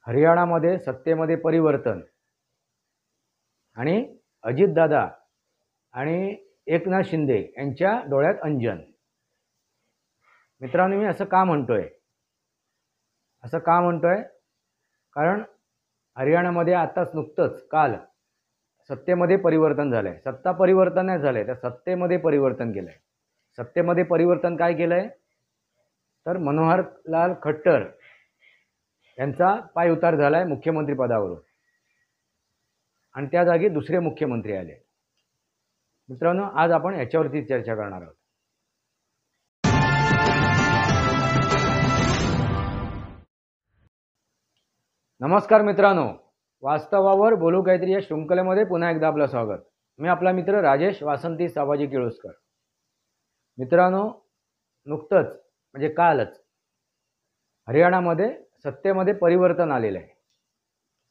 हरियाणामध्ये सत्तेमध्ये परिवर्तन आणि अजितदादा आणि एकनाथ शिंदे यांच्या डोळ्यात अंजन। मित्रांनो, मी असं का म्हणतोय? कारण हरियाणामध्ये आताच नुकतंच काल सत्तेमध्ये परिवर्तन झालंय। सत्ता परिवर्तन नाही झालंय, तर सत्तेमध्ये परिवर्तन केलंय। सत्तेमध्ये परिवर्तन काय केलंय? तर मनोहरलाल खट्टर यांचा पायउतार झालाय मुख्यमंत्री पदावरून आणि त्या जागी दुसरे मुख्यमंत्री आले। मित्रांनो, आज आपण याच्यावरती चर्चा करणार आहोत। नमस्कार मित्रांनो, वास्तवावर बोलू काहीतरी या शृंखलेमध्ये पुन्हा एकदा आपलं स्वागत। मी आपला मित्र राजेश वासंती साबाजी केळुसकर। मित्रांनो, नुकतंच म्हणजे कालच हरियाणामध्ये सत्तेमध्ये परिवर्तन आलेलं आहे।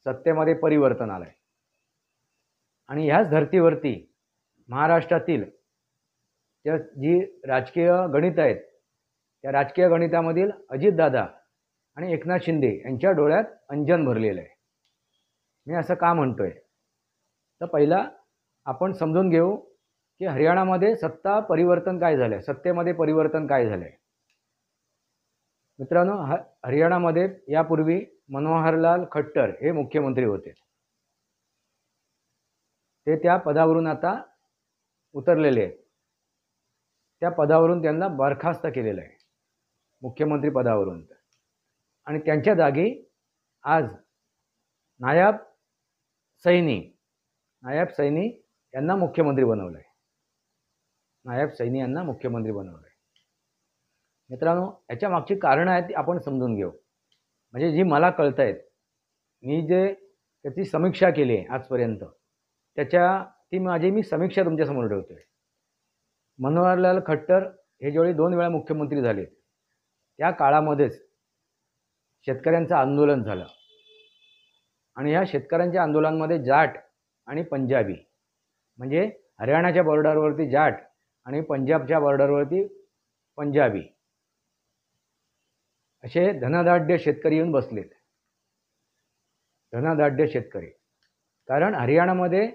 सत्तेमध्ये परिवर्तन आलंय आणि ह्याच धर्तीवरती महाराष्ट्रातील जी राजकीय गणित आहेत, त्या राजकीय गणितामधील अजितदादा आणि एकनाथ शिंदे यांच्या डोळ्यात अंजन भरलेलं आहे। मी असं का म्हणतोय? तर पहिला आपण समजून घेऊ की हरियाणामध्ये सत्ता परिवर्तन काय झालंय, सत्तेमध्ये परिवर्तन काय झालंय। मित्रांनो, हरियाणामध्ये यापूर्वी मनोहरलाल खट्टर हे मुख्यमंत्री होते। ते त्या पदावरून आता उतरलेले आहेत। त्या पदावरून त्यांना बरखास्त केलेलं आहे, मुख्यमंत्री पदावरून। आणि त्यांच्या जागी आज नायब सैनी यांना मुख्यमंत्री बनवलंय। नायब सैनी यांना मुख्यमंत्री बनवलंय। मित्रांनो, याच्या मागची कारणं आहेत ती आपण समजून घेऊ। म्हणजे जी मला कळतायत, मी जे त्याची समीक्षा केली आहे आजपर्यंत, मी समीक्षा तुमच्यासमोर ठेवतोय। मनोहरलाल खट्टर हे ज्यावेळी 2 वेळा मुख्यमंत्री झाले, त्या काळामध्येच शेतकऱ्यांचं आंदोलन झालं आणि या शेतकऱ्यांच्या आंदोलनामध्ये जाट आणि पंजाबी, म्हणजे हरियाणाच्या बॉर्डरवरती जाट आणि पंजाबच्या बॉर्डरवरती पंजाबी असे धनाढ्य शेतकरी येऊन बसलेत। धनाढ्य शेतकरी, कारण हरियाणामध्ये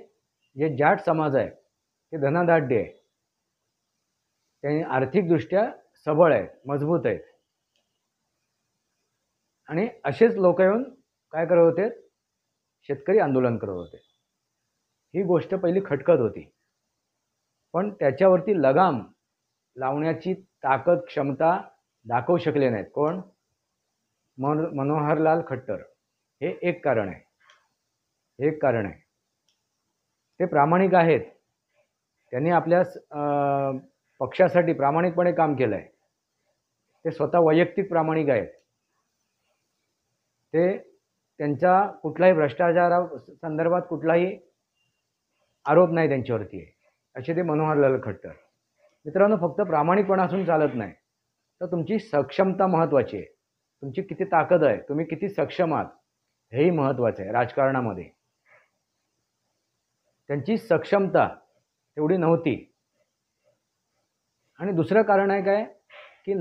जे जाट समाज आहे ते धनाढ्य आहे, ते आर्थिकदृष्ट्या सबळ आहेत, मजबूत आहेत। आणि असेच लोक येऊन काय करत होते? शेतकरी आंदोलन करत होते। ही गोष्ट पहिली खटकत होती, पण त्याच्यावरती लगाम लावण्याची ताकद, क्षमता दाखवू शकले नाहीत। कोण? मनोहरलाल खट्टर। हे एक कारण आहे। ते प्रामाणिक आहेत, त्यांनी आपल्या पक्षासाठी प्रामाणिकपणे काम केलं आहे। ते स्वतः वैयक्तिक प्रामाणिक आहेत। त्यांचा कुठलाही भ्रष्टाचारा संदर्भात कुठलाही आरोप नाही त्यांच्यावरती आहे, असे ते मनोहरलाल खट्टर। मित्रांनो, फक्त प्रामाणिकपणा असून चालत नाही, तर तुमची सक्षमता महत्त्वाची आहे। तुमची किती ताकद आहे, तुम्ही किती सक्षम आहात, हेही महत्त्वाचं आहे राजकारणामध्ये। त्यांची सक्षमता तेवढी नव्हती। आणि दुसरं कारण आहे काय की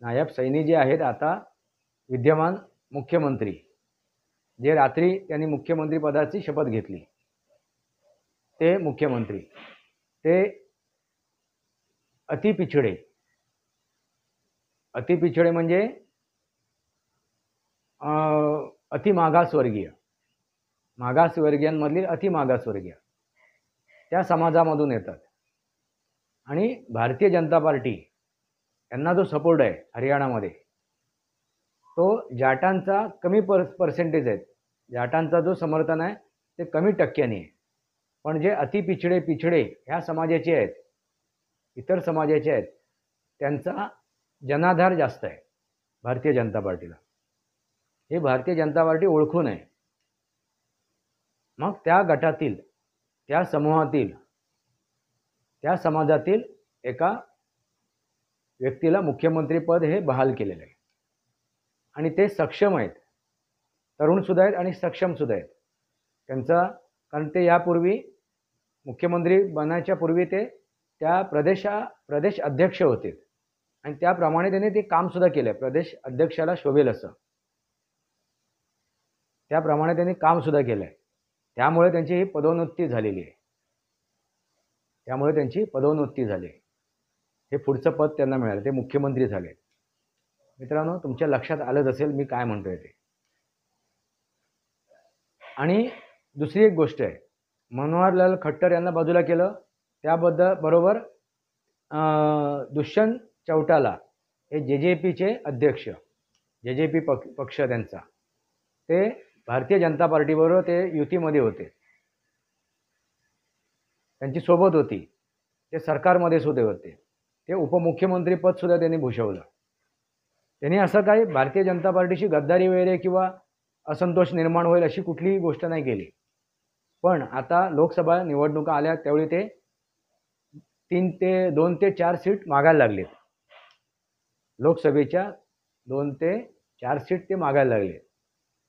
नायब सैनी जे आहेत आता विद्यमान मुख्यमंत्री, जे रात्री त्यांनी मुख्यमंत्री पदाची शपथ घेतली, ते मुख्यमंत्री ते अति पिछडे म्हणजे अति मागासवर्गीयांमधील अति मागासवर्गीय त्या समाजामधून येतात। आणि भारतीय जनता पार्टी यांना जो सपोर्ट आहे हरियाणामध्ये, तो जाटांचा कमी पर्सेंटेज आहे। जाटांचा जो समर्थन आहे ते कमी टक्क्याने आहे, पण जे अति पिछडे ह्या समाजाचे आहेत, इतर समाजाचे आहेत, त्यांचा जनाधार जास्त आहे भारतीय जनता पार्टीला। हे भारतीय जनता पार्टी ओळखून आहे। मग त्या गटातील, त्या समूहातील, त्या समाजातील एका व्यक्तीला मुख्यमंत्रीपद हे बहाल केलेलं आहे। आणि ते सक्षम आहेत, तरुण सुद्धा आहेत आणि सक्षम सुद्धा आहेत। कारण ते यापूर्वी मुख्यमंत्री बनायच्या पूर्वी ते त्या प्रदेश अध्यक्ष होते। आणि त्याप्रमाणे त्यांनी ते कामसुद्धा केलं. प्रदेश अध्यक्षाला शोभेल असं त्याप्रमाणे त्यांनी कामसुद्धा केलं आहे. त्यामुळे त्यांची ही पदोन्नती झालेली आहे. त्यामुळे त्यांची पदोन्नती झाली. हे पुढचं पद त्यांना मिळालं, ते मुख्यमंत्री झाले. मित्रांनो, तुमच्या लक्षात आलंच असेल मी काय म्हणतोय ते. आणि दुसरी एक गोष्ट आहे, मनोहरलाल खट्टर यांना बाजूला केलं. त्याबद्दल बरोबर दुष्यंत चौटाला हे JJPचे अध्यक्ष, JJP पक्ष त्यांचा, ते भारतीय जनता पार्टीबरोबर ते युतीमध्ये होते, त्यांची सोबत होती, ते सरकारमध्ये सुद्धा होते, ते उपमुख्यमंत्री पदसुद्धा त्यांनी भूषवलं. त्यांनी असं काही भारतीय जनता पार्टीशी गद्दारी वगैरे किंवा असंतोष निर्माण होईल अशी कुठलीही गोष्ट नाही केली. पण आता लोकसभा निवडणुका आल्या त्यावेळी ते 2 ते 4 सीट मागायला लागलेत. लोकसभेच्या 2 ते 4 सीट ते मागायला लागले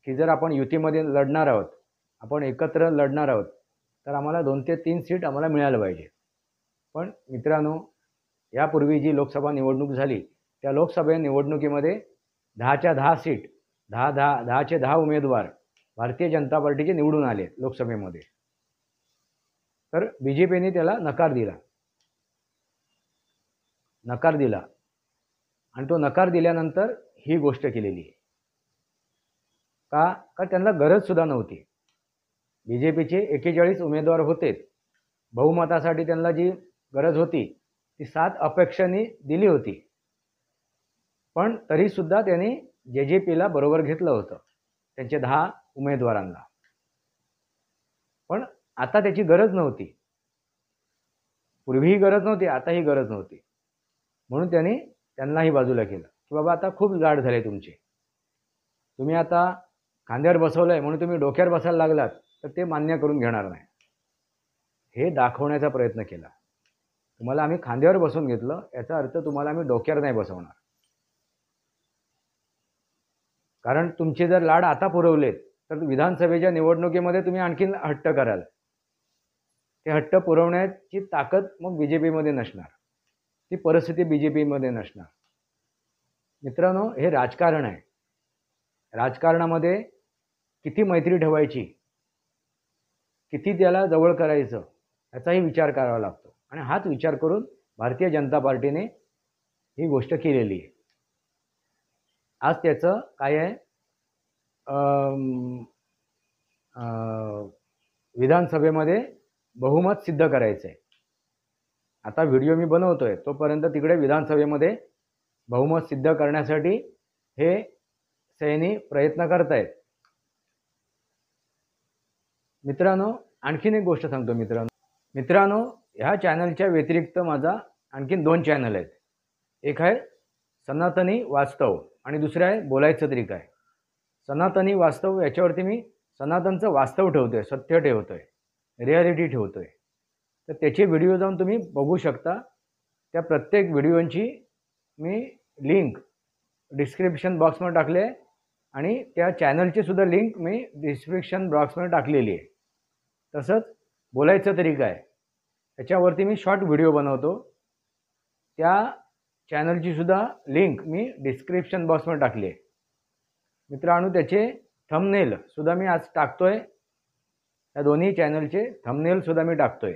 की जर आपण युतीमध्ये लढणार आहोत, आपण एकत्र लढणार आहोत, तर आम्हाला 2 ते 3 सीट आम्हाला मिळायला पाहिजे. पण मित्रांनो, यापूर्वी जी लोकसभा निवडणूक झाली त्या लोकसभा निवडणुकीमध्ये 10च्या 10 सीट 10चे 10 उमेदवार भारतीय जनता पार्टीचे निवडून आले लोकसभेमध्ये. तर BJPने त्याला नकार दिला आणि तो नकार दिल्यानंतर ही गोष्ट केलेली आहे. का त्यांना गरज सुद्धा नव्हती. BJPचे 41 उमेदवार होते. बहुमतासाठी त्यांना जी गरज होती ती 7 अपेक्षांनी दिली होती. पण तरीसुद्धा त्यांनी JJPला बरोबर घेतलं होतं, त्यांचे 10 उमेदवारांना. पण आता त्याची गरज नव्हती. पूर्वीही गरज नव्हती, आताही गरज नव्हती. म्हणून त्यांनाही बाजूला केलं की बाबा आता खूप लाड झाले तुमचे, तुम्ही आता खांद्यावर बसवलं आहे म्हणून तुम्ही डोक्यावर बसायला लागलात तर ते मान्य करून घेणार नाही. हे दाखवण्याचा प्रयत्न केला. तुम्हाला आम्ही खांद्यावर बसवून घेतलं याचा अर्थ तुम्हाला आम्ही डोक्यावर नाही बसवणार. कारण तुमचे जर लाड आता पुरवलेत तर विधानसभेच्या निवडणुकीमध्ये तुम्ही आणखीन हट्ट कराल. ते हट्ट पुरवण्याची ताकद मग BJPमध्ये नसणार, ती परिस्थिती BJPमध्ये नसणार. मित्रांनो, हे राजकारण आहे. राजकारणामध्ये किती मैत्री ठेवायची, किती त्याला जवळ करायचं याचाही विचार करावा लागतो. आणि हाच विचार करून भारतीय जनता पार्टीने ही गोष्ट केलेली आहे. आज त्याचं काय आहे, विधानसभेमध्ये बहुमत सिद्ध करायचं आहे. आता व्हिडिओ मी बनवतोय तोपर्यंत तिकडे विधानसभेमध्ये बहुमत सिद्ध करण्यासाठी हे सैनी प्रयत्न करतायत. मित्रांनो, आणखीन एक गोष्ट सांगतो. मित्रांनो, ह्या चॅनलच्या व्यतिरिक्त माझा आणखीन 2 चॅनल आहेत. एक आहे सनातनी वास्तव आणि दुसरं आहे बोलायचं तरी काय. सनातनी वास्तव याच्यावरती मी सनातनचं वास्तव ठेवतोय, सत्य ठेवतोय, रिॲलिटी ठेवतोय. तर त्याचे व्हिडिओ जाऊन तुम्ही बघू शकता. त्या प्रत्येक व्हिडिओंची मी लिंक डिस्क्रिप्शन बॉक्समध्ये टाकली आहे आणि त्या चॅनलची सुद्धा लिंक मी डिस्क्रिप्शन बॉक्समध्ये टाकलेली आहे. तसंच बोलायचं तरी काय याच्यावरती मी शॉर्ट व्हिडिओ बनवतो, त्या चॅनलची सुद्धा लिंक मी डिस्क्रिप्शन बॉक्समध्ये टाकली आहे. मित्रांनो, त्याचे थंबनेल सुद्धा मी आज टाकतोय. त्या दोन्ही चॅनलचे थंबनेल सुद्धा मी टाकतोय.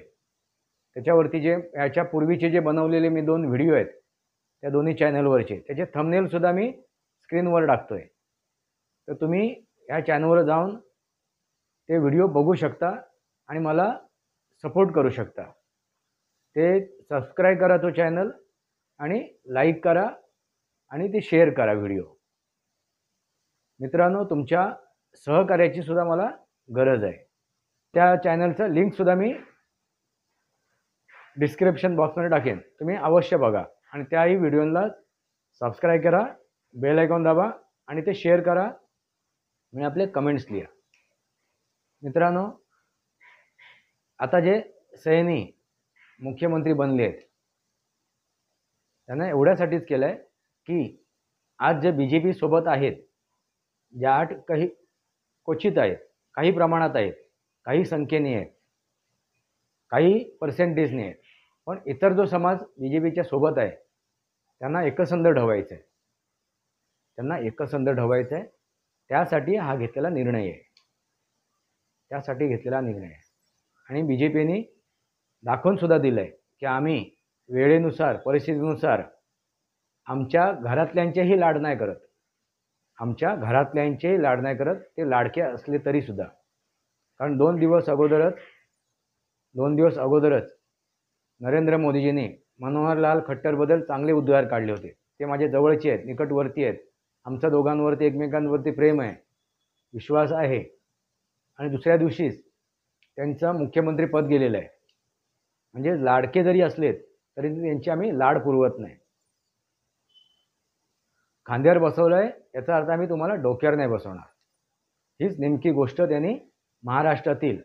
त्याच्यावरती जे याच्या पूर्वीचे जे बनवलेले मी 2 व्हिडिओ आहेत त्या दोन्ही चॅनलवरचे त्याचे थंबनेल सुद्धा मी स्क्रीनवर टाकतोय. तर तुम्ही या चॅनलवर जाऊन ते व्हिडिओ बघू शकता आणि मला सपोर्ट करू शकता. ते सबस्क्राईब करा तो चॅनल आणि लाईक करा आणि ते शेअर करा व्हिडिओ. मित्रांनो, तुमच्या सहकार्याची सुद्धा मला गरज आहे. त्या चॅनलचं लिंकसुद्धा मी डिस्क्रिप्शन बॉक्समध्ये टाकेन, तुम्ही अवश्य बघा आणि त्याही व्हिडिओला सबस्क्राईब करा, बेल आयकॉन दाबा आणि ते शेअर करा आणि आपले कमेंट्स लिहा. मित्रांनो, आता जे सैनी मुख्यमंत्री बनले आहेत त्यांना एवढ्यासाठीच केलं आहे की आज जे BJP सोबत आहेत, ज्या 8 काही क्वचित आहेत, काही प्रमाणात आहेत, काही संख्येने आहेत, काही पर्सेंटेजने आहेत, पण इतर जो समाज BJPच्या सोबत आहे त्यांना एकसंध ढवायचं आहे. त्यांना एकसंध ढवायचं आहे. त्यासाठी हा घेतलेला निर्णय आहे. त्यासाठी घेतलेला निर्णय आहे. आणि BJPने दाखवूनसुद्धा दिलं आहे की आम्ही वेळेनुसार परिस्थितीनुसार आमच्या घरातल्यांचेही लाड नाही करत. आमच्या घरातल्यांचेही लाड नाही करत, ते लाडके असले तरीसुद्धा. कारण 2 दिवस अगोदरच नरेंद्र मोदीजींनी मनोहरलाल खट्टरबद्दल चांगले उद्गार काढले होते. ते माझे जवळचे आहेत, निकटवर्ती आहेत. आमच्या दोघांवरती एकमेकांवरती प्रेम आहे, विश्वास आहे. आणि दुसऱ्या दिवशीच त्यांचं मुख्यमंत्री पद गेलेलं आहे. म्हणजे लाडके जरी असलेत तरी त्यांची आम्ही लाड पुरवत नाही. खांद्यावर बसवलं आहे याचा अर्थ आम्ही तुम्हाला डोक्यावर नाही बसवणार. हीच नेमकी गोष्ट त्यांनी महाराष्ट्रातील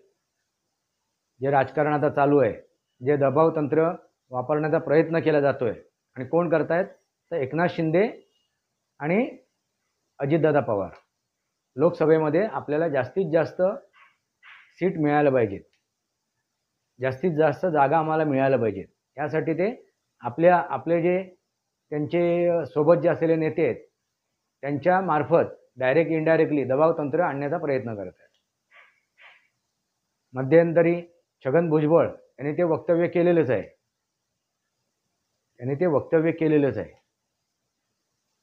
जे राजकारण आता चालू आहे, जे दबाव तंत्र वापरण्याचा प्रयत्न केला जातो आहे, आणि कोण करतायत तर एकनाथ शिंदे आणि अजितदादा पवार. लोकसभेमध्ये आपल्याला जास्तीत जास्त सीट मिळायला पाहिजेत, जास्तीत जास्त जागा आम्हाला मिळायला पाहिजेत. यासाठी ते आपले जे त्यांचे सोबत जे असलेले नेते आहेत त्यांच्या मार्फत डायरेक्ट इनडायरेक्टली दबाव तंत्र आणण्याचा प्रयत्न करत आहेत. मध्यंतरी छगन भुजबळ यांनी ते वक्तव्य केलेलंच आहे.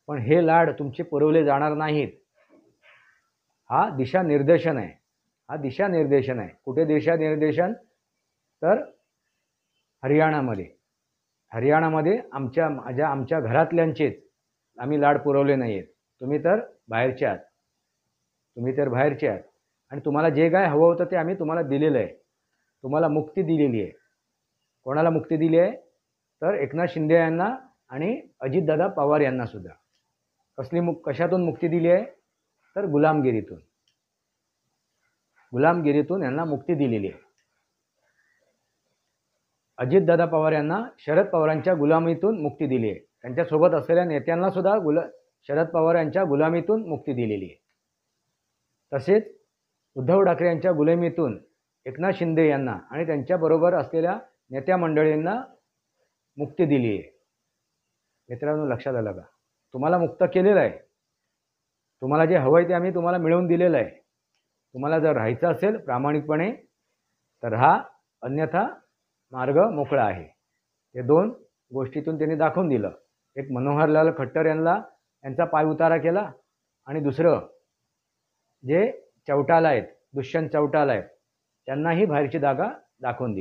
पण हे लाड तुमचे पुरवले जाणार नाहीत. हा दिशानिर्देशन आहे. कुठे दिशानिर्देशन तर हरियाणामध्ये आमच्या घरातल्यांचेच आम्ही लाड पुरवले नाही आहेत. तुम्ही तर बाहेरचे आहात. आणि तुम्हाला जे काय हवं होतं ते आम्ही तुम्हाला दिलेलं आहे. तुम्हाला मुक्ती दिलेली आहे. कोणाला मुक्ती दिली आहे तर एकनाथ शिंदे यांना आणि अजितदादा पवार यांना सुद्धा. कशातून मुक्ती दिली आहे तर गुलामगिरीतून यांना मुक्ती दिलेली आहे. अजितदादा पवार यांना शरद पवारांच्या गुलामीतून मुक्ती दिली आहे. त्यांच्यासोबत असलेल्या नेत्यांना सुद्धा शरद पवार यांच्या गुलामीतून मुक्ती दिलेली आहे. तसेच उद्धव ठाकरे यांच्या गुलामीतून एकनाथ शिंदे यांना आणि त्यांच्याबरोबर असलेल्या नेत्या मंडळींना मुक्ती दिली आहे. मित्रांनो, लक्षात आलं का? तुम्हाला मुक्त केलेलं आहे. तुम्हाला जे हवं आहे ते आम्ही तुम्हाला मिळवून दिलेलं आहे. तुम्हाला जर राहायचं असेल प्रामाणिकपणे तर राहा, अन्यथा मार्ग मोकळा आहे. हे 2 गोष्टीतून त्यांनी दाखवून दिलं. एक मनोहरलाल खट्टर यांचा पाय उतारा केला, आणि दुसरं जे चौटाला आहेत, दुष्यंत चौटाला आहेत, त्यांनाही बाहेरची जागा दाखवून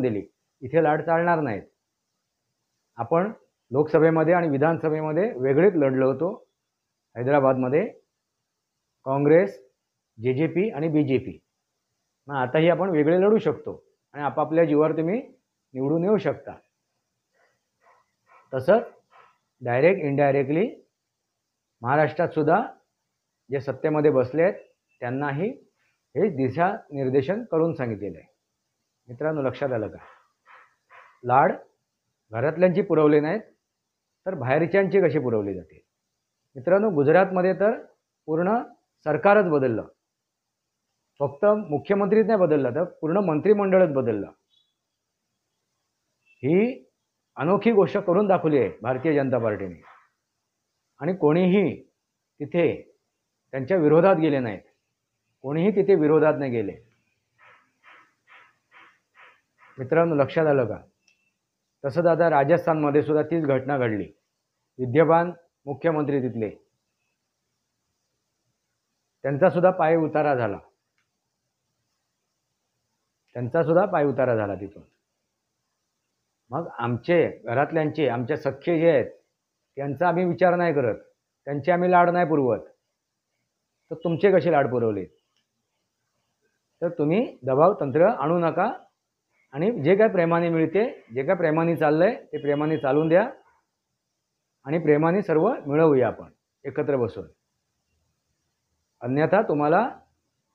दिली. इथे लाड चालणार नाहीत. आपण लोकसभेमध्ये आणि विधानसभेमध्ये वेगळेच लढलो होतो. हैदराबादमध्ये काँग्रेस, JJP आणि BJP. मग आताही आपण वेगळे लढू शकतो आणि आपापल्या जीवावर तुम्ही निवडून येऊ शकता. तसंच डायरेक्ट इनडायरेक्टली महाराष्ट्रात सुद्धा जे सत्तेमध्ये बसले आहेत त्यांनाही हे दिशानिर्देशन करून सांगितलेलं आहे. मित्रांनो, लक्षात आलं का? लाड घरातल्यांची पुरवले नाहीत तर बाहेरच्यांची कशी पुरवली जाते? मित्रांनो, गुजरातमध्ये तर पूर्ण सरकारच बदललं. फक्त मुख्यमंत्रीच नाही बदलला तर पूर्ण मंत्रिमंडळच बदललं. ही अनोखी गोष्ट करून दाखवली आहे भारतीय जनता पार्टीने. आणि कोणीही तिथे त्यांच्या विरोधात गेले नाहीत. कोणीही तिथे विरोधात नाही गेले. मित्रांनो, लक्षात आलं का? तसंच आता राजस्थानमध्ये सुद्धा तीच घटना घडली. विद्यमान मुख्यमंत्री तिथले, त्यांचा सुद्धा पाय उतारा झाला तिथून. मग आमचे घरातल्यांचे, आमच्या सख्खे जे आहेत त्यांचा आम्ही विचार नाही करत, त्यांचे आम्ही लाड नाही पुरवत, तर तुमचे कसे लाड पुरवले? तर तुम्ही दबाव तंत्र आणू नका. आणि जे काय प्रेमाने मिळते, जे काय प्रेमाने चाललंय ते प्रेमाने चालून द्या, आणि प्रेमाने सर्व मिळवूया आपण एकत्र बसून. अन्यथा तुम्हाला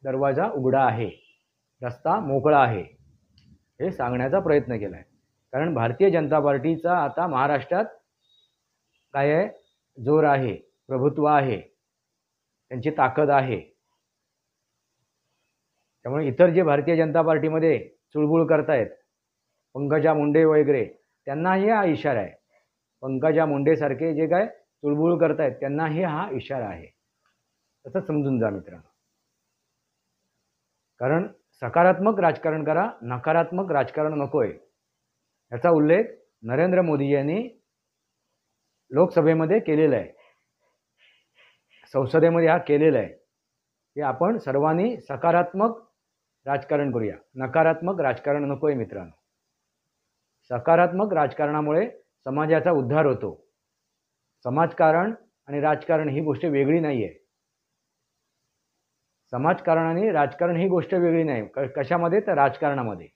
दरवाजा उघडा आहे, रस्ता मोकळा आहे, हे सांगण्याचा प्रयत्न केला आहे. कारण भारतीय जनता पार्टीचा आता महाराष्ट्रात काय आहे? जोर आहे, प्रभुत्व आहे, त्यांची ताकद आहे. त्यामुळे इतर जे भारतीय जनता पार्टीमध्ये चुळबुळ करतायत, पंकजा मुंडे वगैरे, त्यांनाही हा इशारा आहे. पंकजा मुंडेसारखे जे काय चुळबुळ करतायत त्यांनाही हा इशारा आहे, असं समजून जा मित्रांनो. कारण सकारात्मक राजकारण करा, नकारात्मक राजकारण नकोय, याचा उल्लेख नरेंद्र मोदी यांनी लोकसभेमध्ये केलेला आहे, संसदेमध्ये हा केलेला आहे की आपण सर्वांनी सकारात्मक राजकारण करूया, नकारात्मक राजकारण नकोय मित्रांनो. सकारात्मक राजकारणामुळे समाजाचा उद्धार होतो. समाजकारण आणि राजकारण ही गोष्ट वेगळी नाही आहे. समाजकारण आणि राजकारण ही गोष्ट वेगळी नाही. कशामध्ये? तर राजकारणामध्ये.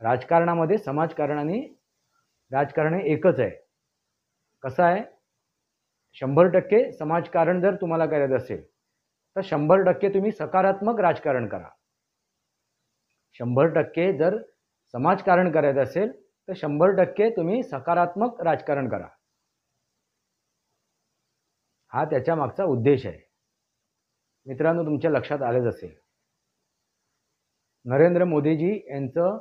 राजकारणामध्ये समाजकारण आणि राजकारण हे एकच आहे. कसं आहे? 100% समाजकारण जर तुम्हाला करायचं असेल तर 100% तुम्ही सकारात्मक राजकारण करा. 100% जर समाजकारण करायचं असेल तर 100% तुम्ही सकारात्मक राजकारण करा. हा त्याच्या मागचा उद्देश आहे. मित्रांनो, तुमच्या लक्षात आलंच असेल, नरेंद्र मोदीजी यांचं